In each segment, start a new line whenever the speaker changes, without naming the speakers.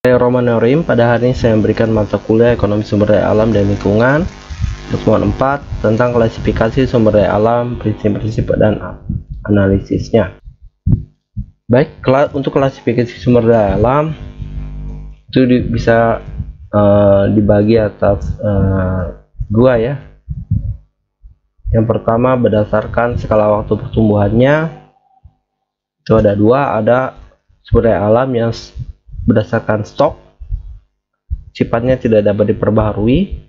Saya Roman Norim. Pada hari ini saya memberikan mata kuliah Ekonomi Sumber Daya Alam dan Lingkungan pertemuan 4 tentang klasifikasi sumber daya alam, prinsip-prinsip dan analisisnya. Baik, untuk klasifikasi sumber daya alam itu bisa dibagi atas dua ya. Yang pertama berdasarkan skala waktu pertumbuhannya, itu ada dua, ada sumber daya alam yang berdasarkan stok, sifatnya tidak dapat diperbaharui.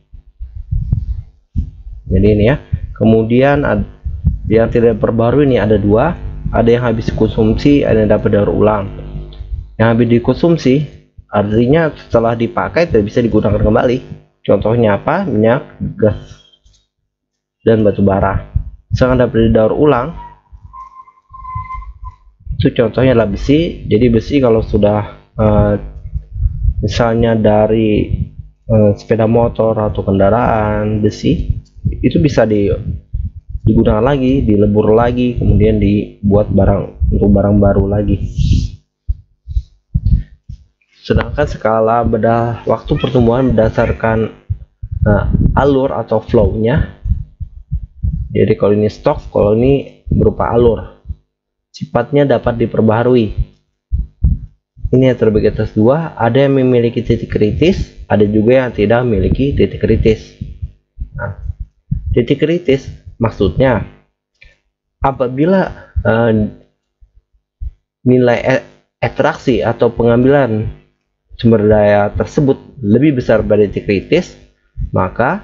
Jadi ini ya. Kemudian yang tidak diperbaharui ini ada dua, ada yang habis konsumsi, ada yang dapat daur ulang. Yang habis dikonsumsi artinya setelah dipakai tidak bisa digunakan kembali. Contohnya apa? Minyak, gas, dan batu bara. Sedangkan dapat didaur ulang itu contohnya adalah besi. Jadi besi kalau sudah misalnya dari sepeda motor atau kendaraan besi, itu bisa digunakan lagi, dilebur lagi, kemudian dibuat untuk barang baru lagi. Sedangkan skala waktu pertumbuhan berdasarkan alur atau flow-nya. Jadi kalau ini stok, kalau ini berupa alur, sifatnya dapat diperbaharui. Ini yang terbagi atas dua, ada yang memiliki titik kritis, ada juga yang tidak memiliki titik kritis. Nah, titik kritis maksudnya apabila nilai ekstraksi atau pengambilan sumber daya tersebut lebih besar dari titik kritis, maka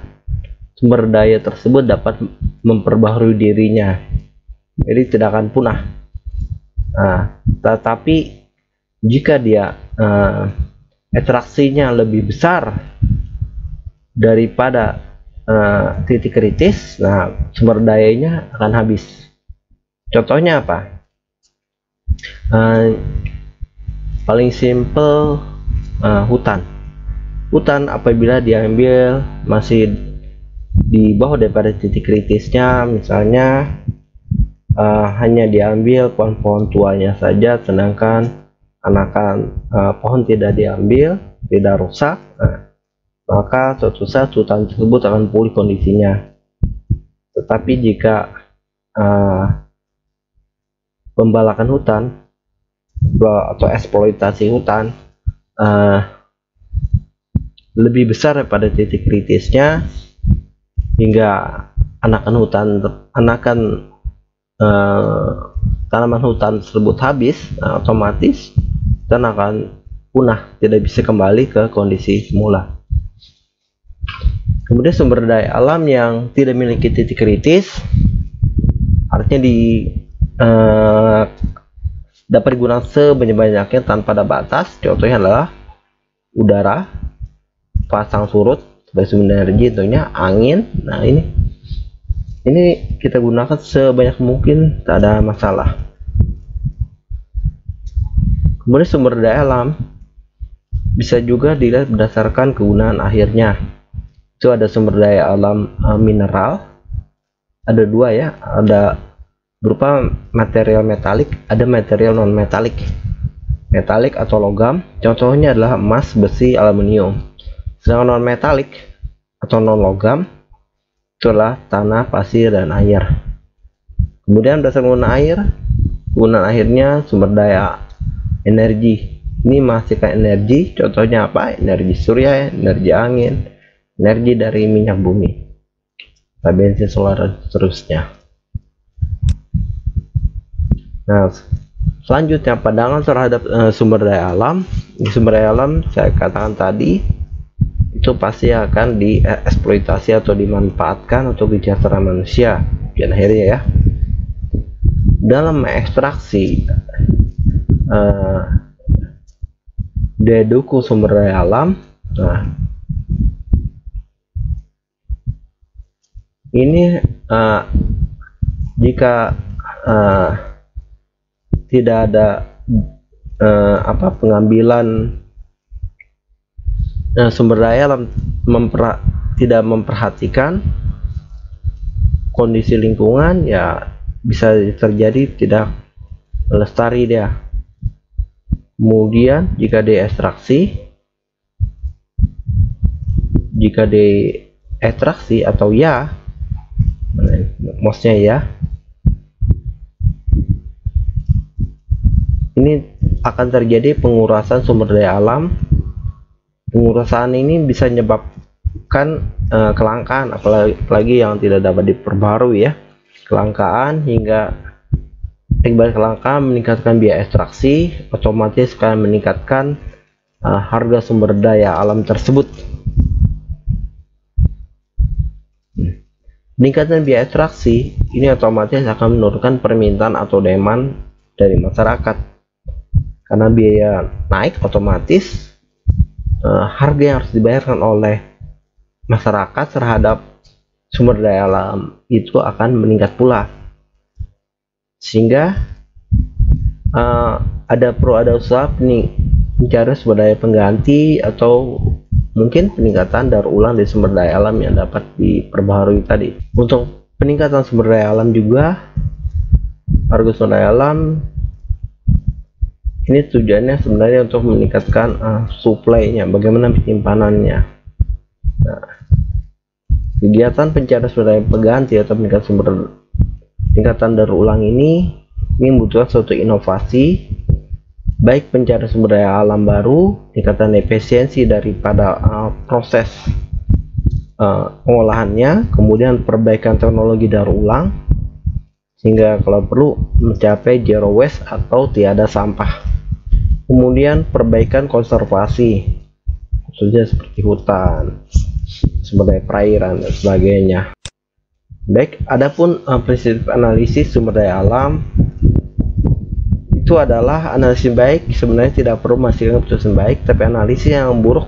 sumber daya tersebut dapat memperbaharui dirinya, jadi tidak akan punah. Nah, tetapi jika dia ekstraksinya lebih besar daripada titik kritis, nah sumber dayanya akan habis. Contohnya apa? Paling simple, hutan apabila diambil masih di bawah daripada titik kritisnya, misalnya hanya diambil pohon-pohon tuanya saja, sedangkan anakan pohon tidak diambil, tidak rusak, maka suatu saat hutan tersebut akan pulih kondisinya. Tetapi jika pembalakan hutan atau eksploitasi hutan lebih besar daripada titik kritisnya, hingga anakan tanaman hutan tersebut habis, otomatis dan akan punah, tidak bisa kembali ke kondisi semula. Kemudian sumber daya alam yang tidak memiliki titik kritis artinya dapat digunakan sebanyak-banyaknya tanpa ada batas. Contohnya adalah udara, pasang surut sebagai sumber energi, tentunya angin. Nah, ini kita gunakan sebanyak mungkin, tak ada masalah. Kemudian sumber daya alam bisa juga dilihat berdasarkan kegunaan akhirnya. Itu ada sumber daya alam mineral, ada dua ya, ada berupa material metalik, ada material non metalik. Metalik atau logam, contohnya adalah emas, besi, aluminium. Sedangkan non metalik atau non logam itulah tanah, pasir, dan air. Kemudian berdasarkan kegunaan akhirnya sumber daya energi, ini menghasilkan energi, contohnya apa? Energi surya, energi angin, energi dari minyak bumi, bensin, solar, dan seterusnya. Nah, selanjutnya pandangan terhadap sumber daya alam. Sumber daya alam saya katakan tadi itu pasti akan dieksploitasi atau dimanfaatkan untuk kesejahteraan manusia dan akhirnya ya. Dalam mengekstraksi daya dukung sumber daya alam, nah ini jika tidak ada pengambilan sumber daya alam, tidak memperhatikan kondisi lingkungan, ya bisa terjadi tidak lestari dia. Kemudian jika diekstraksi jika diekstraksi atau ya, mouse-nya ya, ini akan terjadi pengurasan sumber daya alam. Pengurasan ini bisa menyebabkan kelangkaan, apalagi yang tidak dapat diperbarui ya, kelangkaan hingga akibat kelangkaan meningkatkan biaya ekstraksi, otomatis akan meningkatkan harga sumber daya alam tersebut. Meningkatkan biaya ekstraksi ini otomatis akan menurunkan permintaan atau demand dari masyarakat. Karena biaya naik, otomatis harga yang harus dibayarkan oleh masyarakat terhadap sumber daya alam itu akan meningkat pula. Sehingga ada usaha mencari sumber daya pengganti atau mungkin peningkatan daur ulang dari sumber daya alam yang dapat diperbaharui tadi. Untuk peningkatan sumber daya alam juga, harga sumber daya alam ini tujuannya sebenarnya untuk meningkatkan supply-nya, bagaimana penyimpanannya. Nah, kegiatan pencarian sumber daya pengganti atau peningkatan daur ulang ini membutuhkan suatu inovasi, baik pencarian sumber daya alam baru, tingkatan efisiensi daripada proses pengolahannya, kemudian perbaikan teknologi daur ulang, sehingga kalau perlu mencapai zero waste atau tiada sampah. Kemudian perbaikan konservasi, khususnya seperti hutan, sumber daya perairan dan sebagainya. Baik, adapun prinsip analisis sumber daya alam itu adalah analisis baik sebenarnya tidak perlu menghasilkan keputusan baik, tapi analisis yang buruk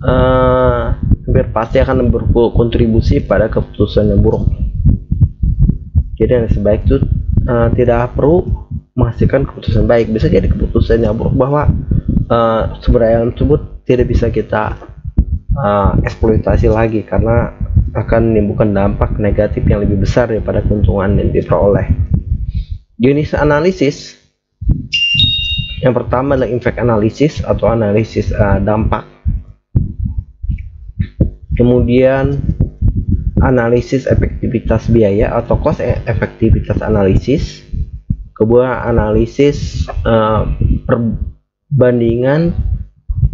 hampir pasti akan berkontribusi pada keputusan yang buruk. Jadi analisis baik itu tidak perlu menghasilkan keputusan baik, bisa jadi keputusan yang buruk bahwa sumber daya alam tersebut tidak bisa kita eksploitasi lagi karena akan menimbulkan dampak negatif yang lebih besar daripada keuntungan yang diperoleh. Jenis analisis yang pertama adalah impact analysis atau analisis dampak. Kemudian analisis efektivitas biaya atau cost efektivitas analisis. Kemudian analisis perbandingan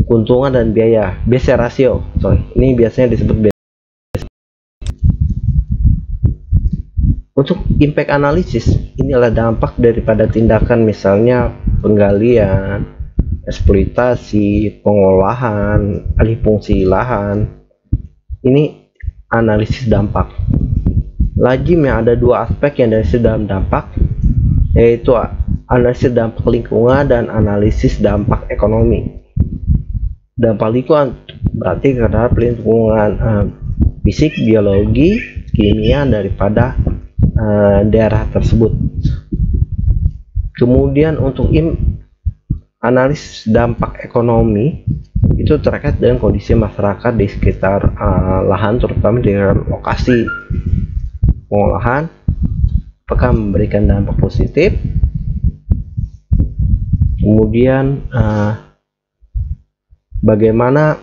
keuntungan dan biaya, BC ratio. Ini biasanya disebut BC. Untuk impact analysis, inilah dampak daripada tindakan misalnya penggalian, eksploitasi, pengolahan, alih fungsi lahan. Ini analisis dampak. Lazimnya ada dua aspek yang dari dalam dampak, yaitu analisis dampak lingkungan dan analisis dampak ekonomi. Dampak lingkungan berarti terhadap lingkungan fisik, biologi, kimia daripada daerah tersebut. Kemudian untuk analisis dampak ekonomi itu terkait dengan kondisi masyarakat di sekitar lahan, terutama di lokasi pengolahan, apakah memberikan dampak positif. Kemudian bagaimana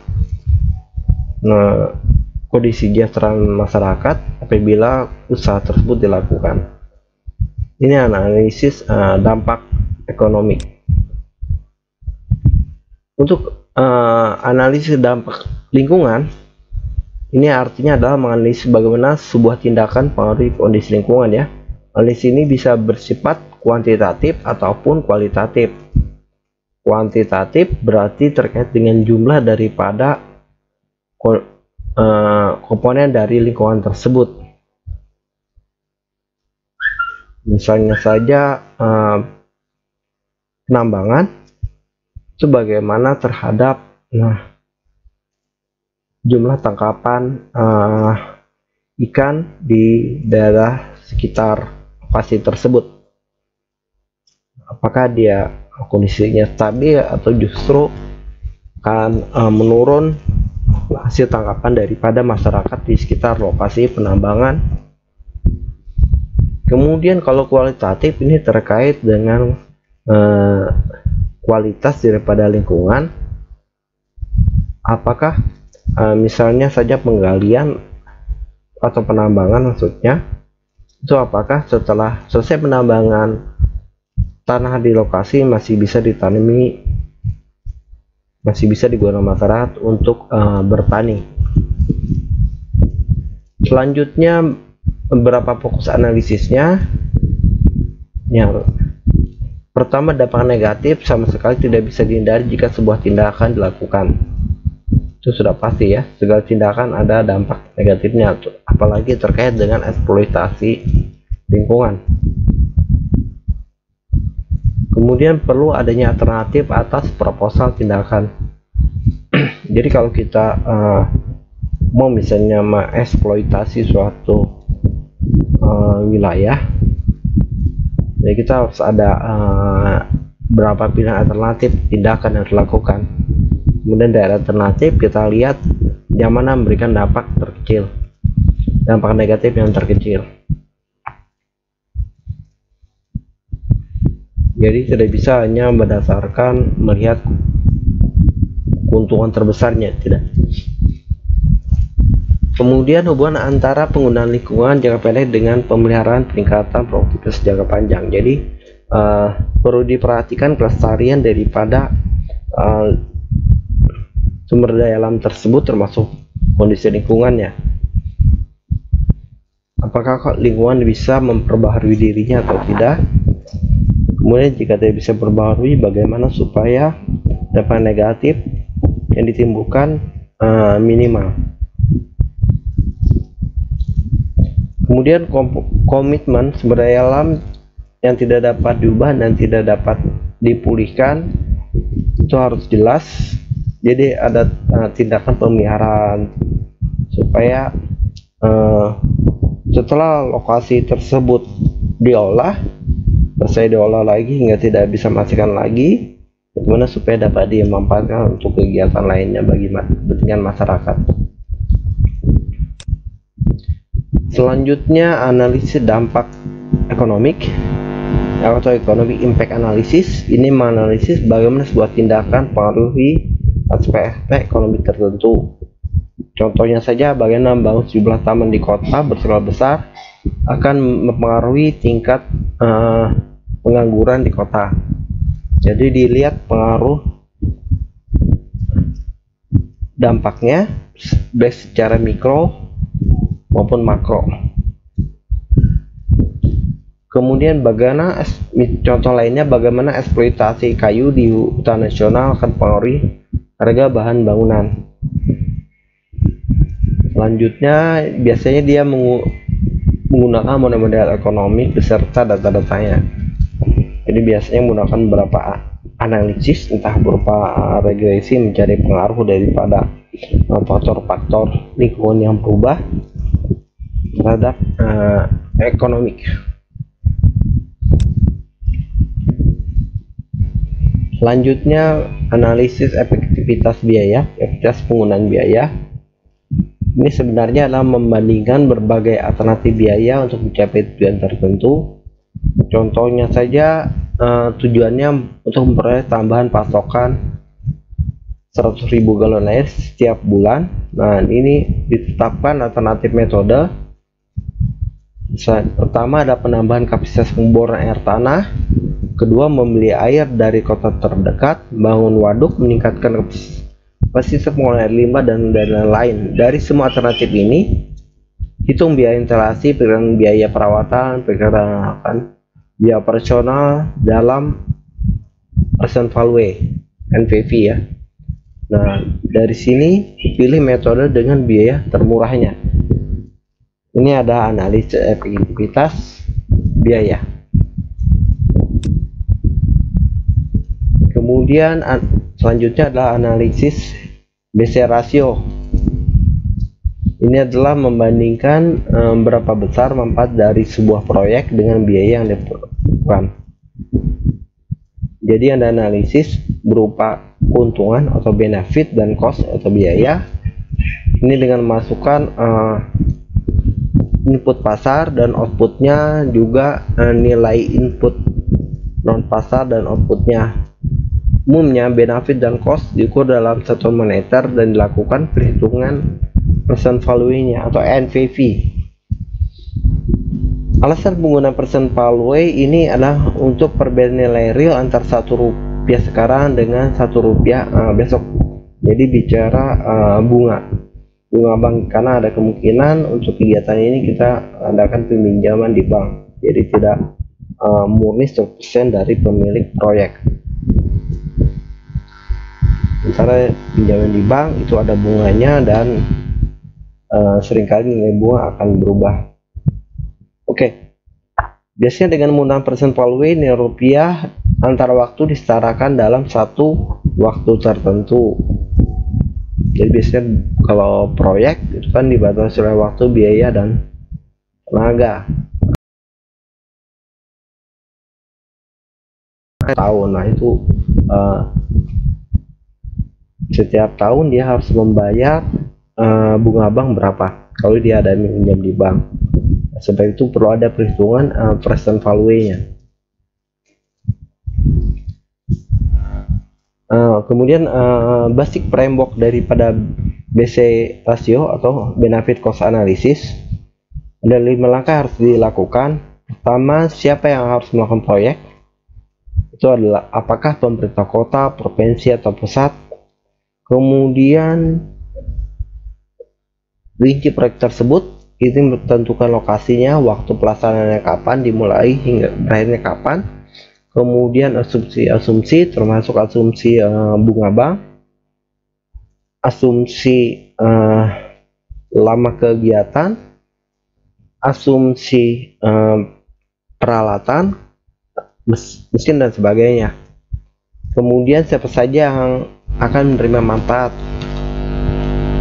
kondisi kesejahteraan masyarakat apabila usaha tersebut dilakukan. Ini analisis dampak ekonomi. Untuk analisis dampak lingkungan, ini artinya adalah menganalisis bagaimana sebuah tindakan pengaruhi kondisi lingkungan ya. Analisis ini bisa bersifat kuantitatif ataupun kualitatif. Kuantitatif berarti terkait dengan jumlah daripada komponen dari lingkungan tersebut. Misalnya saja penambangan itu bagaimana terhadap jumlah tangkapan ikan di daerah sekitar lokasi tersebut. Apakah dia kondisinya stabil atau justru akan menurun hasil tangkapan daripada masyarakat di sekitar lokasi penambangan. Kemudian kalau kualitatif ini terkait dengan kualitas daripada lingkungan, apakah misalnya saja penggalian atau penambangan maksudnya, itu apakah setelah selesai penambangan tanah di lokasi masih bisa ditanami, masih bisa digunakan masyarakat untuk bertani. Selanjutnya beberapa fokus analisisnya. Yang pertama, dampak negatif sama sekali tidak bisa dihindari jika sebuah tindakan dilakukan. Itu sudah pasti ya, segala tindakan ada dampak negatifnya, apalagi terkait dengan eksploitasi lingkungan. Kemudian perlu adanya alternatif atas proposal tindakan. Jadi kalau kita mau misalnya mengeksploitasi suatu wilayah, jadi kita harus ada berapa pilihan alternatif tindakan yang dilakukan. Kemudian dari alternatif kita lihat yang mana memberikan dampak terkecil, dampak negatif yang terkecil. Jadi tidak bisa hanya berdasarkan melihat keuntungan terbesarnya, tidak. Kemudian hubungan antara penggunaan lingkungan jangka pendek dengan pemeliharaan peningkatan produktivitas jangka panjang. Jadi perlu diperhatikan kelestarian daripada sumber daya alam tersebut, termasuk kondisi lingkungannya. Apakah lingkungan bisa memperbaharui dirinya atau tidak? Kemudian jika tidak bisa memperbaharui, bagaimana supaya dampak negatif yang ditimbulkan minimal. Kemudian komitmen sumber daya alam yang tidak dapat diubah dan tidak dapat dipulihkan itu harus jelas. Jadi ada tindakan pemeliharaan supaya setelah lokasi tersebut diolah, selesai diolah lagi hingga tidak bisa menghasilkan lagi, bagaimana supaya dapat dimanfaatkan untuk kegiatan lainnya bagi kepentingan masyarakat. Selanjutnya, analisis dampak ekonomik atau economic impact analysis. Ini menganalisis bagaimana sebuah tindakan mempengaruhi aspek-aspek ekonomi tertentu. Contohnya saja, bagaimana membangun sejumlah taman di kota berskala besar akan mempengaruhi tingkat pengangguran di kota. Jadi dilihat pengaruh dampaknya baik secara mikro maupun makro. Kemudian bagaimana contoh lainnya, bagaimana eksploitasi kayu di hutan nasional akan mempengaruhi harga bahan bangunan. Selanjutnya biasanya dia menggunakan model-model ekonomi beserta data-datanya. Jadi biasanya menggunakan beberapa analisis, entah berupa regresi mencari pengaruh daripada faktor-faktor lingkungan yang berubah terhadap ekonomi. Selanjutnya analisis efektivitas biaya, efektivitas penggunaan biaya. Ini sebenarnya adalah membandingkan berbagai alternatif biaya untuk mencapai tujuan tertentu. Contohnya saja tujuannya untuk memperoleh tambahan pasokan 100.000 galon air setiap bulan. Nah, ini ditetapkan alternatif metode. Pertama ada penambahan kapasitas pemboran air tanah. Kedua, membeli air dari kota terdekat, bangun waduk, meningkatkan kapasitas pengolahan air limbah, dan lain-lain. Dari semua alternatif ini, hitung biaya instalasi, perkiraan biaya perawatan, perkiraan biaya operasional dalam present value (NPV) ya. Nah, dari sini pilih metode dengan biaya termurahnya. Ini ada analisis efektivitas biaya. Kemudian selanjutnya adalah analisis BC ratio. Ini adalah membandingkan berapa besar manfaat dari sebuah proyek dengan biaya yang diperlukan. Jadi ada analisis berupa keuntungan atau benefit dan cost atau biaya. Ini dengan memasukkan input pasar dan outputnya, juga nilai input non pasar dan outputnya. Umumnya benefit dan cost diukur dalam satuan moneter dan dilakukan perhitungan present value-nya atau NPV. Alasan penggunaan present value ini adalah untuk perbedaan nilai real antara Rp1 sekarang dengan Rp1 besok. Jadi bicara bunga bank, karena ada kemungkinan untuk kegiatan ini kita adakan peminjaman di bank, jadi tidak murni 100% dari pemilik proyek. Misalnya pinjaman di bank itu ada bunganya dan seringkali nilai bunga akan berubah. Oke, biasanya dengan menggunakan present value nilai rupiah antara waktu disetarakan dalam satu waktu tertentu. Jadi biasanya kalau proyek itu kan dibatasi oleh waktu, biaya, dan tenaga. Tahun, nah itu setiap tahun dia harus membayar bunga bank berapa kalau dia ada minjam di bank. Sebab itu perlu ada perhitungan present value-nya. Kemudian basic framework daripada BC ratio atau benefit cost analysis, ada 5 langkah harus dilakukan. Pertama, siapa yang harus melakukan proyek? Itu adalah apakah pemerintah kota, provinsi, atau pusat. Kemudian rinci proyek tersebut, itu menentukan lokasinya, waktu pelaksanaannya kapan, dimulai hingga berakhirnya kapan. Kemudian asumsi termasuk asumsi bunga bank, asumsi lama kegiatan, asumsi peralatan, mesin dan sebagainya. Kemudian siapa saja yang akan menerima manfaat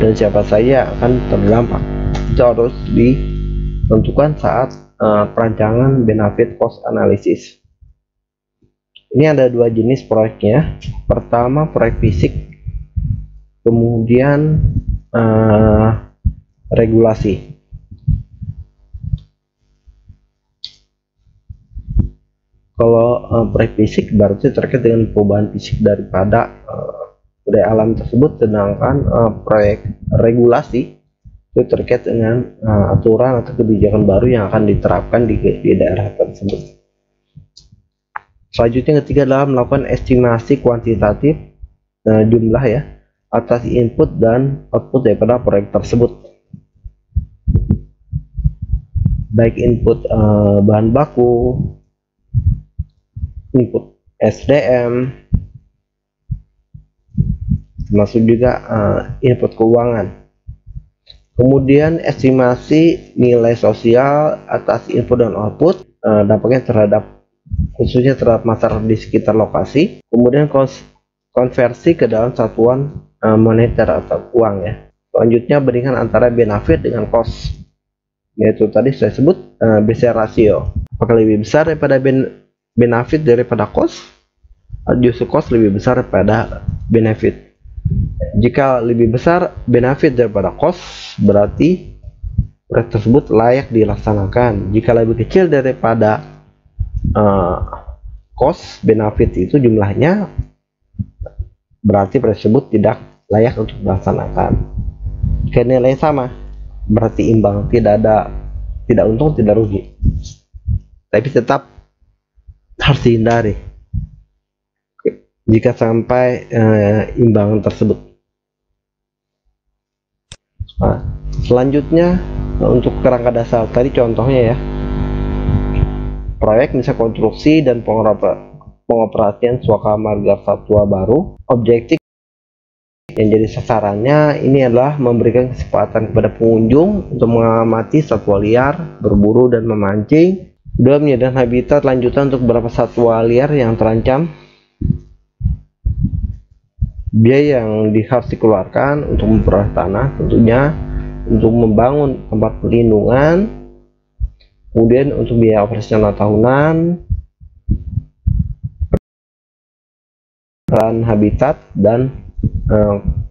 dan siapa saja akan terdampak, itu harus ditentukan saat perancangan benefit cost analysis. Ini ada 2 jenis proyeknya. Pertama proyek fisik, kemudian regulasi. Kalau proyek fisik berarti terkait dengan perubahan fisik daripada budaya alam tersebut, sedangkan proyek regulasi itu terkait dengan aturan atau kebijakan baru yang akan diterapkan di daerah tersebut. Selanjutnya ketiga adalah melakukan estimasi kuantitatif jumlah ya atas input dan output daripada proyek tersebut, baik input bahan baku, input SDM, termasuk juga input keuangan. Kemudian estimasi nilai sosial atas input dan output, dampaknya khususnya terhadap masyarakat di sekitar lokasi. Kemudian konversi ke dalam satuan moneter atau uang ya. Selanjutnya bandingkan antara benefit dengan cost, yaitu tadi saya sebut BC ratio. Apakah lebih besar daripada benefit daripada cost? Justru cost lebih besar daripada benefit. Jika lebih besar benefit daripada cost, berarti proyek tersebut layak dilaksanakan. Jika lebih kecil daripada cost benefit itu jumlahnya, berarti proyek tersebut tidak layak untuk dilaksanakan. Jika nilai sama, berarti imbang, tidak untung tidak rugi, tapi tetap harus dihindari jika sampai imbang tersebut. Nah, selanjutnya untuk kerangka dasar tadi contohnya ya, proyek misal konstruksi dan pengoperasian suaka marga satwa baru. Objektif yang jadi sasarannya ini adalah memberikan kesempatan kepada pengunjung untuk mengamati satwa liar, berburu dan memancing. Kedua, menyediakan habitat lanjutan untuk beberapa satwa liar yang terancam. Biaya yang harus dikeluarkan untuk memperoleh tanah, tentunya untuk membangun tempat perlindungan, kemudian untuk biaya operasional tahunan, peran habitat, dan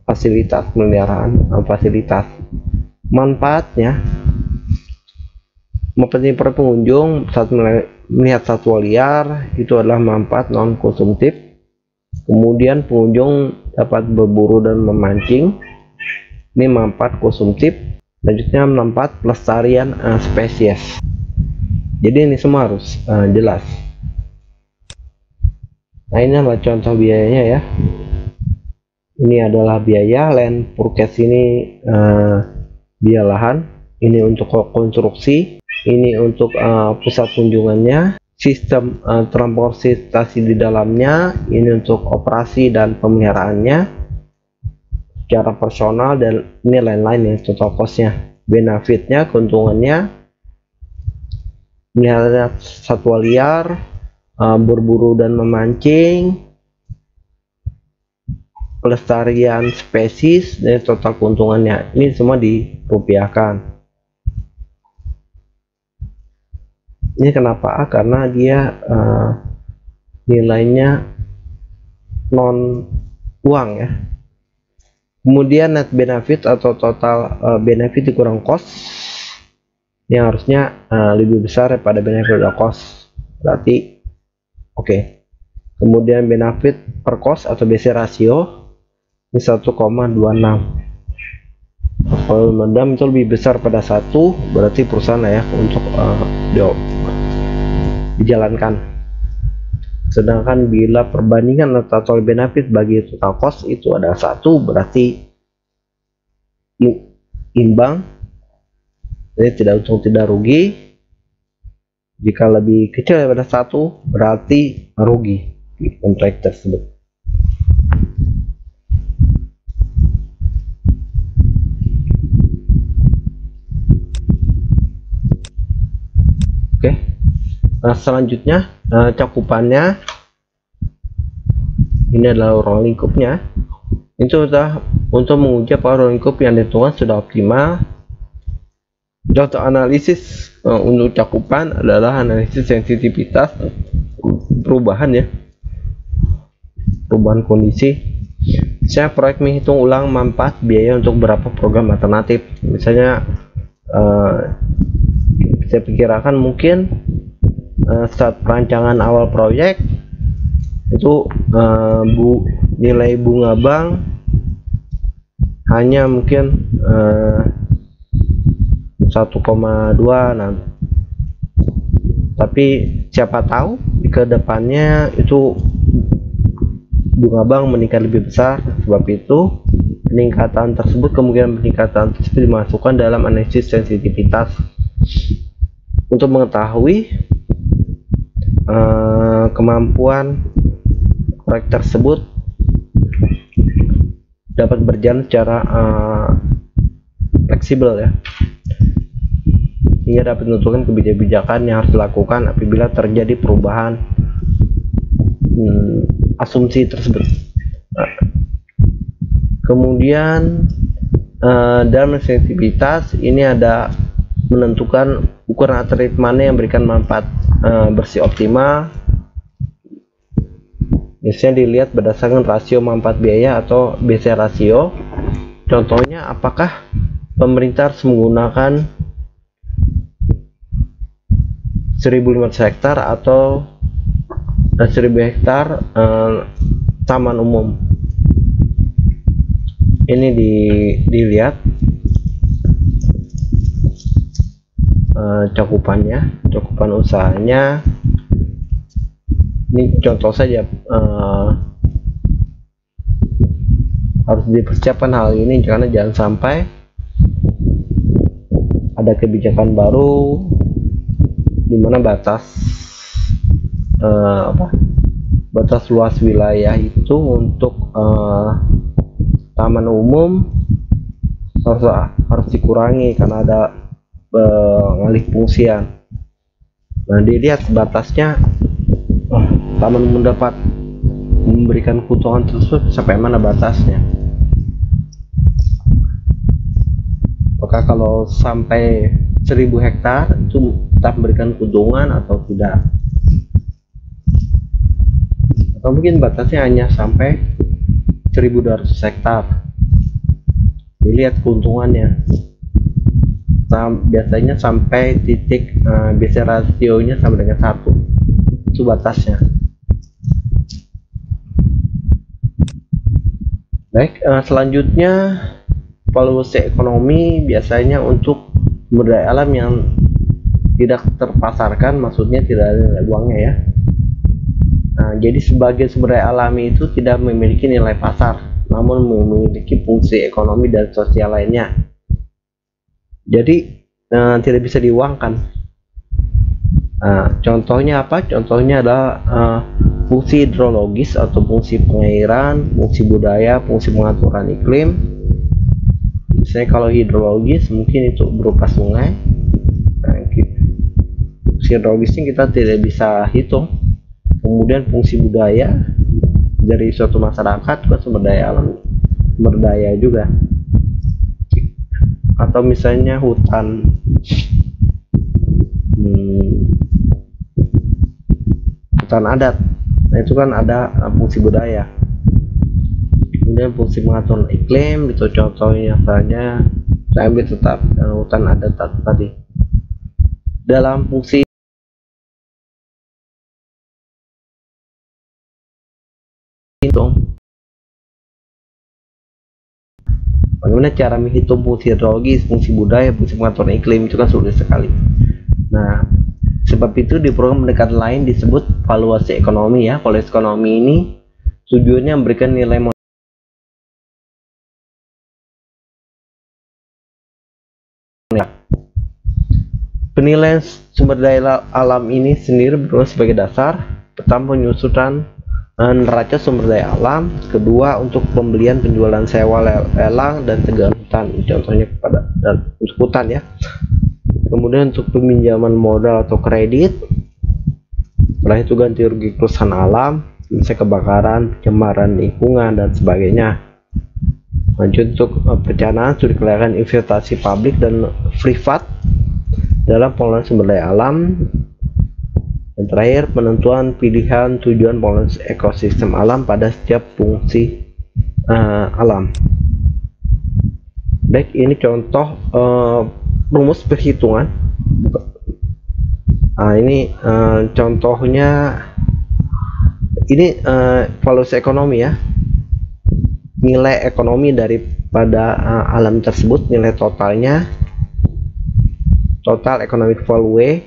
fasilitas pemeliharaan fasilitas. Manfaatnya mempengaruhi para pengunjung saat melihat satwa liar itu adalah manfaat non konsumtif. Kemudian pengunjung dapat berburu dan memancing. Ini manfaat konsumtif. Selanjutnya manfaat pelestarian spesies. Jadi ini semua harus jelas. Nah, ini adalah contoh biayanya ya. Ini adalah biaya land purchase, ini biaya lahan, ini untuk konstruksi, ini untuk pusat kunjungannya, sistem transportasi di dalamnya, ini untuk operasi dan pemeliharaannya secara personal, dan ini lain-lain ya, total costnya, benefitnya, keuntungannya, melihara satwa liar, berburu dan memancing, pelestarian spesies, dan total keuntungannya. Ini semua dirupiahkan. Ini kenapa? Karena dia nilainya non uang ya. Kemudian net benefit atau total benefit dikurang cost, yang harusnya lebih besar daripada benefit atau cost. Berarti oke. Kemudian benefit per cost atau BC ratio ini 1,26. Kalau mendam itu lebih besar pada 1, berarti perusahaan ya untuk dijalankan. Sedangkan bila perbandingan total benefit bagi total cost itu ada 1, berarti imbang, jadi tidak untung tidak rugi. Jika lebih kecil daripada 1, berarti rugi di kontrak tersebut. Oke. Nah, selanjutnya cakupannya ini adalah ruang lingkupnya. Itu sudah untuk menguji apakah ruang lingkup yang ditentukan sudah optimal. Contoh analisis untuk cakupan adalah analisis sensitivitas perubahan ya, perubahan kondisi. Saya proyek menghitung ulang manfaat biaya untuk beberapa program alternatif. Misalnya saya perkirakan mungkin saat perancangan awal proyek itu nilai bunga bank hanya mungkin 1,2. Nah, tapi siapa tahu di kedepannya itu bunga bank meningkat lebih besar. Sebab itu peningkatan tersebut, kemungkinan peningkatan tersebut dimasukkan dalam analisis sensitivitas untuk mengetahui kemampuan proyek tersebut dapat berjalan secara fleksibel ya, hingga dapat menentukan kebijakan yang harus dilakukan apabila terjadi perubahan asumsi tersebut. Kemudian dalam sensitivitas ini ada menentukan ukuran alternatif mana yang memberikan manfaat bersih optimal. Biasanya dilihat berdasarkan rasio manfaat biaya atau BC rasio. Contohnya, apakah pemerintah harus menggunakan 1.500 hektar atau 1.000 hektar taman umum. Ini dilihat cakupan usahanya. Ini contoh saja, harus dipersiapkan hal ini karena jangan sampai ada kebijakan baru di mana batas luas wilayah itu untuk taman umum harus dikurangi karena ada alih fungsian. Nah, dilihat batasnya, taman umum dapat memberikan keuntungan tersebut sampai mana batasnya. Maka kalau sampai 1.000 hektar itu tetap memberikan keuntungan atau tidak, atau mungkin batasnya hanya sampai 1.200 hektar. Dilihat keuntungannya. Biasanya sampai titik BC rasionya sama dengan 1, itu batasnya. Baik, selanjutnya valuasi ekonomi biasanya untuk sumber daya alam yang tidak terpasarkan, maksudnya tidak ada nilai uangnya ya. Nah, jadi sebagian sumber daya alami itu tidak memiliki nilai pasar, namun memiliki fungsi ekonomi dan sosial lainnya. Jadi tidak bisa diuangkan. Contohnya apa? Contohnya adalah fungsi hidrologis atau fungsi pengairan, fungsi budaya, fungsi pengaturan iklim. Misalnya kalau hidrologis mungkin itu berupa sungai. Fungsi hidrologisnya kita tidak bisa hitung. Kemudian fungsi budaya dari suatu masyarakat ke sumber daya alam, sumber daya juga. Atau misalnya hutan, hutan adat, nah itu kan ada fungsi budaya. Kemudian fungsi pengaturan iklim itu contohnya saja saya ambil tetap hutan adat tadi. Dalam fungsi hitung, bagaimana cara menghitung fungsi hidrologis, fungsi budaya, fungsi pengaturan iklim, itu kan sulit sekali. Nah, sebab itu di program pendekatan lain disebut valuasi ekonomi ya. Valuasi ekonomi ini tujuannya memberikan nilai penilaian sumber daya alam ini sendiri berguna sebagai dasar. Pertama, penyusunan neraca sumber daya alam. Kedua, untuk pembelian, penjualan, sewa, lelang, dan tegangan hutan. Contohnya kepada untuk hutan ya. Kemudian untuk peminjaman modal atau kredit. Setelah itu ganti rugi kerusakan alam, misalnya kebakaran, pencemaran lingkungan, dan sebagainya. Lanjut untuk perencanaan, studi kelayakan investasi publik dan privat dalam pengelolaan sumber daya alam. Dan terakhir, penentuan pilihan tujuan pengelolaan ekosistem alam pada setiap fungsi alam. Baik, ini contoh rumus perhitungan. Ini contohnya, ini valuasi ekonomi ya, nilai ekonomi daripada alam tersebut, nilai totalnya, total economic value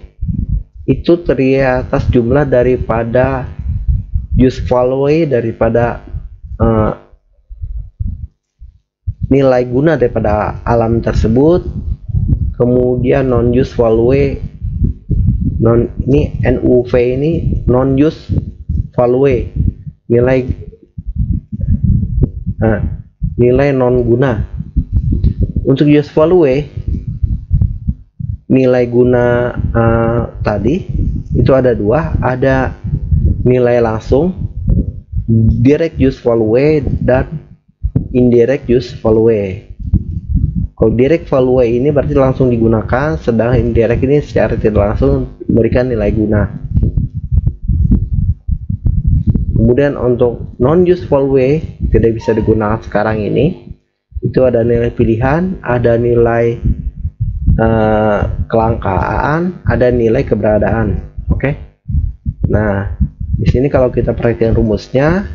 itu terdiri atas jumlah daripada use value daripada nilai guna daripada alam tersebut, kemudian non use value, ini NUV ini non use value, nilai nilai non guna. Untuk use value, nilai guna tadi itu ada dua, ada nilai langsung direct use value dan indirect use value. Kalau direct value ini berarti langsung digunakan, sedangkan indirect ini secara tidak langsung memberikan nilai guna. Kemudian untuk non use value tidak bisa digunakan sekarang ini, itu ada nilai pilihan, ada nilai kelangkaan, ada nilai keberadaan. Oke. Nah, di sini kalau kita perhatikan rumusnya,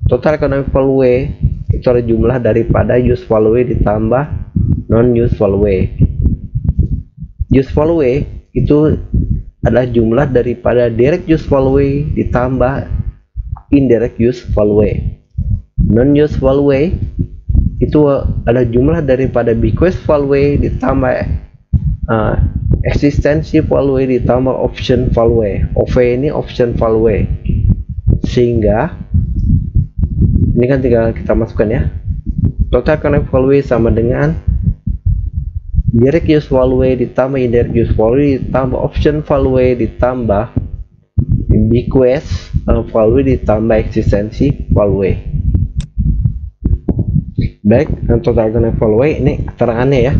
total economic value itu ada jumlah daripada use value ditambah non use value. Use value itu adalah jumlah daripada direct use value ditambah indirect use value. Non use value itu adalah jumlah daripada bequest value ditambah eksistensi value ditambah option value. OV ini option value, sehingga ini kan tinggal kita masukkan ya, total economic value sama dengan direct use value ditambah indirect use value ditambah option value ditambah bequest value ditambah eksistensi value. Baik, total economic value ini keterangannya ya.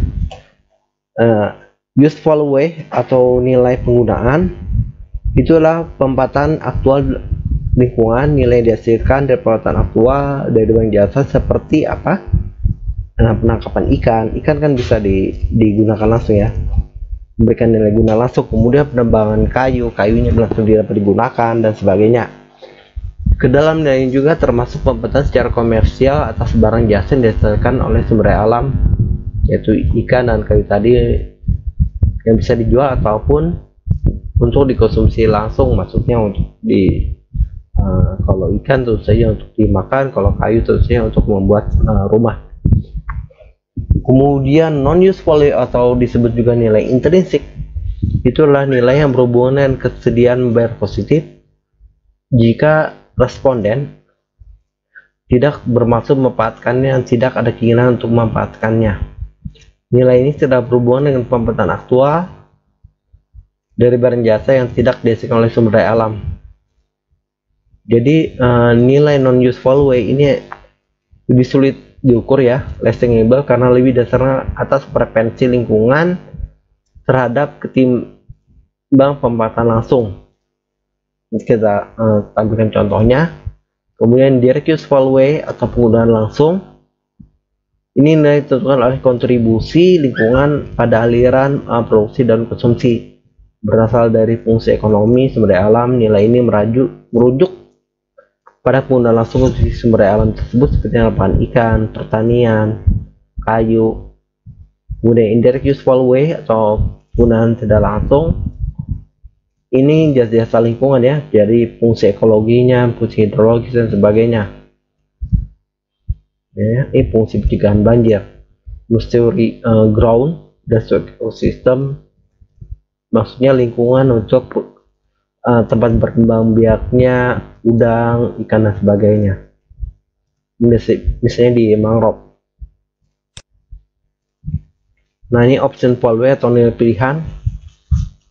Use value atau nilai penggunaan itulah pemanfaatan aktual lingkungan, nilai dihasilkan dari pemanfaatan aktual dari barang jasa seperti apa? Penangkapan ikan kan bisa digunakan langsung ya, memberikan nilai guna langsung. Kemudian penebangan kayunya langsung dapat digunakan dan sebagainya. Ke dalam nilai ini juga termasuk pembagian secara komersial atas barang jasa yang dihasilkan oleh sumber daya alam, yaitu ikan dan kayu tadi yang bisa dijual ataupun untuk dikonsumsi langsung, maksudnya untuk kalau ikan tentu saja untuk dimakan, kalau kayu tentu saja untuk membuat rumah. Kemudian non-useful value atau disebut juga nilai intrinsik, itulah nilai yang berhubungan dengan kesediaan membayar positif jika responden tidak bermaksud memanfaatkannya dan tidak ada keinginan untuk memanfaatkannya. Nilai ini tidak berhubungan dengan pembagian aktual dari barang jasa yang tidak dihasilkan oleh sumber daya alam. Jadi nilai non-useful value ini lebih sulit diukur ya, less tangible, karena lebih dasarnya atas preferensi lingkungan terhadap ketimbang pemanfaatan langsung. Kita tampilkan contohnya. Kemudian direct useful value atau penggunaan langsung, ini nilai ditentukan oleh kontribusi lingkungan pada aliran produksi dan konsumsi berasal dari fungsi ekonomi sumber daya alam. Nilai ini merujuk pada penggunaan langsung sumber daya alam tersebut seperti lapangan ikan, pertanian, kayu. Kemudian indirect useful value atau penggunaan tidak langsung, ini jasa lingkungan ya, jadi fungsi ekologinya, fungsi hidrologis dan sebagainya. Ya, ini fungsi pencegahan banjir, nursery ground dan ekosistem, maksudnya lingkungan untuk tempat berkembang biaknya udang, ikan dan sebagainya. Misalnya di mangrove. Nah, ini option value atau nilai pilihan.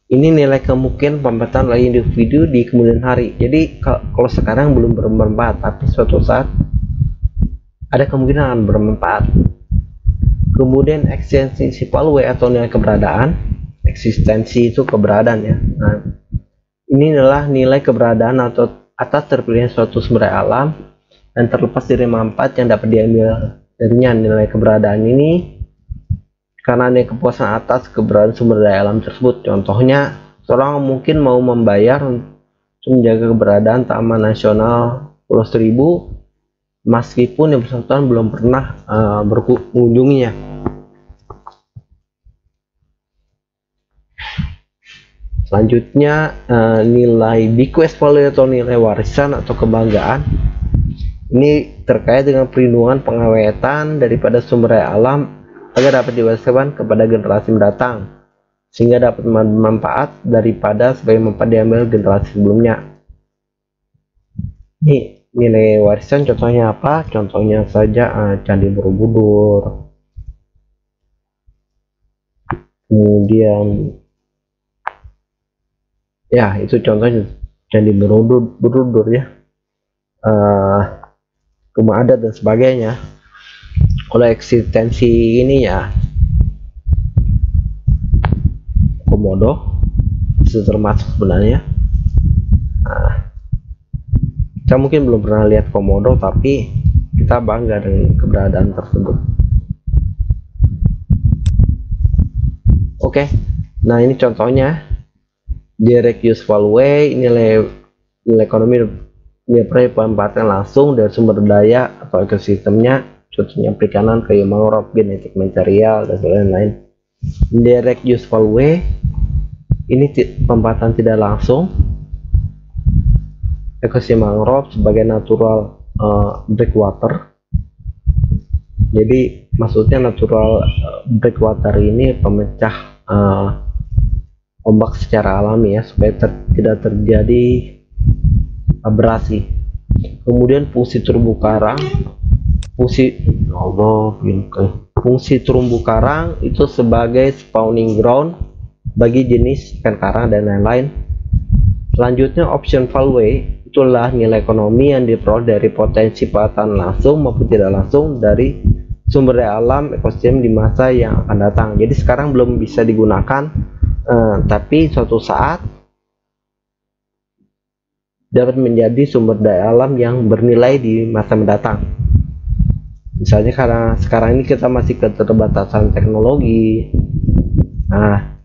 Ini nilai kemungkinan pemanfaatan oleh individu di kemudian hari. Jadi kalau sekarang belum bermanfaat, tapi suatu saat ada kemungkinan akan bermanfaat. Kemudian eksistensi value atau nilai keberadaan. Eksistensi itu keberadaan ya. Nah, ini adalah nilai keberadaan atau atas terpilihnya suatu sumber daya alam dan terlepas dari manfaat yang dapat diambil darinya. Nilai keberadaan ini karena ada kepuasan atas keberadaan sumber daya alam tersebut. Contohnya, seorang mungkin mau membayar untuk menjaga keberadaan Taman Nasional Pulau Seribu meskipun yang bersangkutan belum pernah mengunjunginya. Selanjutnya nilai bequest value atau nilai warisan atau kebanggaan. Ini terkait dengan perlindungan pengawetan daripada sumber daya alam agar dapat diwariskan kepada generasi mendatang sehingga dapat bermanfaat daripada sebagai manfaat diambil generasi sebelumnya. Ini nilai warisan contohnya apa? Contohnya saja Candi Borobudur, kemudian ya itu contohnya Candi Borobudur ya, rumah adat dan sebagainya. Kalau eksistensi ini ya komodo itu termasuk sebenarnya. Nah, kita mungkin belum pernah lihat komodo, tapi kita bangga dengan keberadaan tersebut. Oke, nah ini contohnya direct useful value, nilai ekonomi, nilai pemanfaatan langsung dari sumber daya atau ekosistemnya, contohnya perikanan, kayu mangrove, genetik material dan lain-lain. Direct useful value ini pemanfaatan tidak langsung ekosistem mangrove sebagai natural breakwater. Jadi maksudnya natural breakwater ini pemecah ombak secara alami ya, supaya tidak terjadi abrasi. Kemudian fungsi terumbu karang, fungsi terumbu karang itu sebagai spawning ground bagi jenis ikan karang dan lain-lain. Selanjutnya option value, itulah nilai ekonomi yang diperoleh dari potensi pemanfaatan langsung maupun tidak langsung dari sumber daya alam ekosistem di masa yang akan datang. Jadi sekarang belum bisa digunakan, tapi suatu saat dapat menjadi sumber daya alam yang bernilai di masa mendatang. Misalnya karena sekarang ini kita masih keterbatasan teknologi. Nah,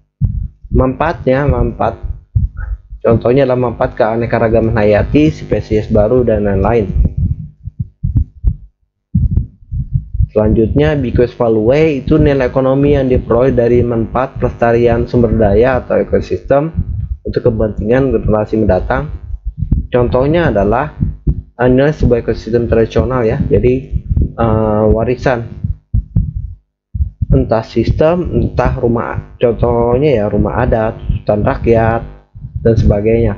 manfaat Contohnya adalah manfaat keanekaragaman hayati, spesies baru, dan lain-lain. Selanjutnya, bequest value itu nilai ekonomi yang diperoleh dari manfaat pelestarian sumber daya atau ekosistem untuk kepentingan generasi mendatang. Contohnya adalah nilai sebuah ekosistem tradisional ya, jadi warisan, entah sistem, entah rumah, contohnya ya rumah adat, hutan rakyat, dan sebagainya.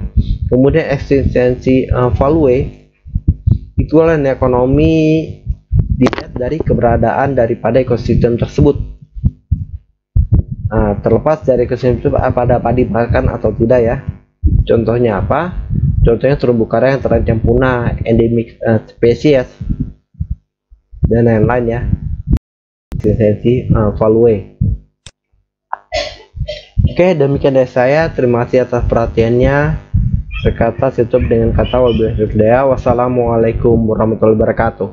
Kemudian eksistensi value itu adalah nilai ekonomi dilihat dari keberadaan daripada ekosistem tersebut. Terlepas dari ekosistem itu pada dipakan atau tidak ya. Contohnya apa? Contohnya terumbu karang yang terancam punah, endemik spesies, dan lain-lain ya. Eksistensi value. Oke, demikian dari saya. Terima kasih atas perhatiannya. Sekata tutup dengan kata wabillahi taufiq. Wassalamualaikum warahmatullahi wabarakatuh.